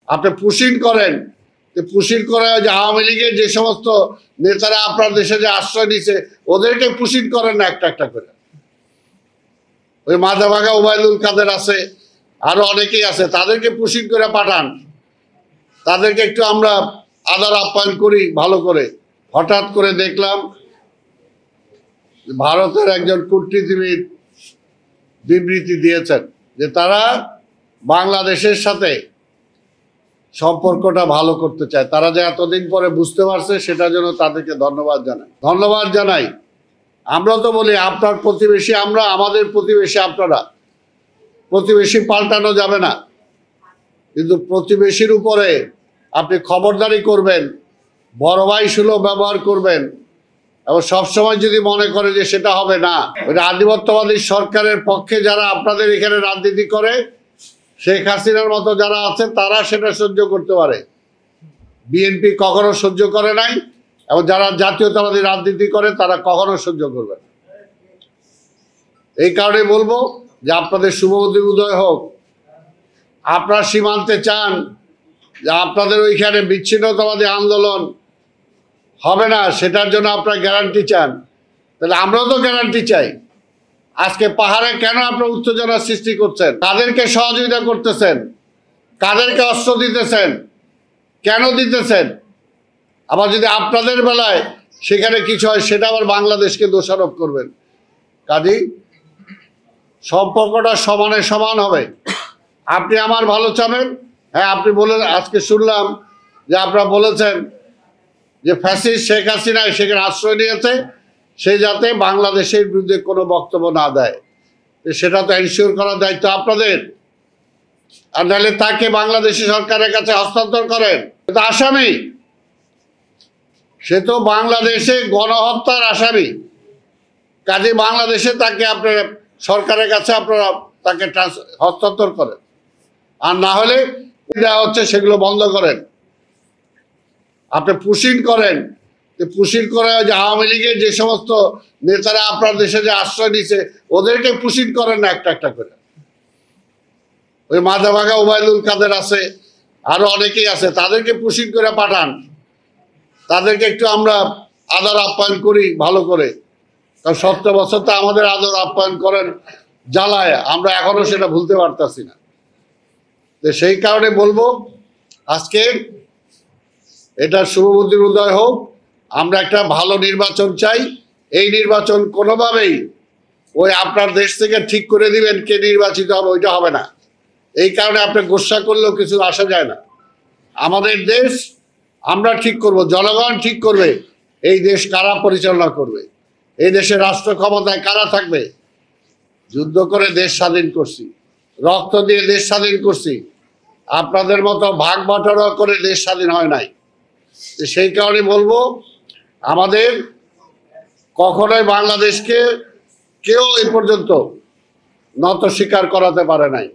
আপনি পুশিং করেন, পুশিং করে যে আওয়ামী লীগের যে সমস্ত নেতারা আপনার দেশে যে আশ্রয় নিছে ওদেরকে পুশিং করেন না একটা একটা করে। ওই মাথাভাঙা ওবায়দুল কাদের আছে, আরো অনেকেই আছে, তাদেরকে পুশিং করে পাঠান, তাদেরকে একটু আমরা আদর আপ্যায়ন করি ভালো করে। হঠাৎ করে দেখলাম ভারতের একজন কূটনীতিবিদ বিবৃতি দিয়েছেন যে তারা বাংলাদেশের সাথে সম্পর্কটা ভালো করতে চায়। তারা যে এতদিন পরে বুঝতে পারছে সেটার জন্য তাদেরকে ধন্যবাদ জানাই। আমরা তো বলি আপনার প্রতিবেশী আমরা, আমাদের প্রতিবেশী আপনারা। প্রতিবেশী পাল্টানো যাবে না, কিন্তু প্রতিবেশীর উপরে আপনি খবরদারি করবেন, বড় ভাই সুলভ ব্যবহার করবেন, এবং সবসময় যদি মনে করে যে সেটা হবে না। ওই আধিপত্যবাদী সরকারের পক্ষে যারা আপনাদের এখানে রাজনীতি করে, শেখ হাসিনার মতো যারা আছে তারা সেটা সহ্য করতে পারে, বিএনপি কখনো সহ্য করে নাই, এবং যারা জাতীয়তাবাদী রাজনীতি করে তারা কখনো সহ্য করবে না। এই কারণে বলবো যে আপনাদের শুভবুদ্ধি উদয় হোক। আপনারা সীমান্তে চান যে আপনাদের ওইখানে বিচ্ছিন্নতাবাদী আন্দোলন হবে না, সেটার জন্য আপনারা গ্যারান্টি চান, তাহলে আমরাও তো গ্যারান্টি চাই। আজকে পাহাড়ে কেন আপনারা উত্তেজনা সৃষ্টি করছেন? কাদেরকে সহযোগিতা করতেছেন? কাদেরকে অস্ত্র দিতেছেন? কেন দিতেছেন? আবার যদি আপনাদের বেলায় সেখানে কিছু হয় সেটা আবার বাংলাদেশকে দোষারোপ করবেন। কাজেই সম্পর্কটা সমানে সমান হবে। আপনি আমার ভালো চাবেন, হ্যাঁ আপনি বলেন, আজকে শুনলাম যে আপনারা বলেছেন যে ফ্যাসিস্ট শেখ হাসিনা সেখানে আশ্রয় নিয়েছে, সে যাতে বাংলাদেশের বিরুদ্ধে কোনো বক্তব্য না দেয়, সেটা তো এনশিওর করার দায়িত্ব আপনাদের। আর নাহলে তাকে বাংলাদেশি সরকারের কাছে হস্তান্তর করেন, তো আসামি, সে তো বাংলাদেশে গণহত্যার আসামি। কাজে বাংলাদেশে তাকে আপনার সরকারের কাছে আপনারা তাকে হস্তান্তর করেন, আর না হলে দেওয়া হচ্ছে সেগুলো বন্ধ করেন। আপনি পুশিং করেন, পুশিং করে যে আওয়ামী লীগের যে সমস্ত নেতারা আপনার দেশে যে আশ্রয় নিছে ওদেরকে পুশিং করেন না একটা একটা করে। ওই মাথাভাঙা ওবায়দুল কাদের আছে, আরো অনেকেই আছে, তাদেরকে পুশিং করে পাঠান, তাদেরকে একটু আমরা আদর আপ্যায়ন করি ভালো করে। কারণ 70 বছর তো আমাদের আদর আপ্যায়ন করেন জ্বালায়, আমরা এখনো সেটা ভুলতে পারতাছি না। তো সেই কারণে বলবো আজকে এটা শুভবুদ্ধির উদয় হোক। আমরা একটা ভালো নির্বাচন চাই। এই নির্বাচন কোনোভাবেই ওই আপনার দেশ থেকে ঠিক করে দিবেন কে নির্বাচিত হবে, ওইটা হবে না। এই কারণে আপনি গোসা করলেও কিছু আসা যায় না। আমাদের দেশ আমরা ঠিক করব, জনগণ ঠিক করবে এই দেশ কারা পরিচালনা করবে, এই দেশের রাষ্ট্র ক্ষমতায় কারা থাকবে। যুদ্ধ করে দেশ স্বাধীন করছি, রক্ত দিয়ে দেশ স্বাধীন করছি, আপনাদের মতো ভাগ বাটোয়ারা করে দেশ স্বাধীন হয় নাই। সেই কারণে বলবো আমাদের কখনোই বাংলাদেশকে কেউ এই পর্যন্ত নত স্বীকার করাতে পারে নাই।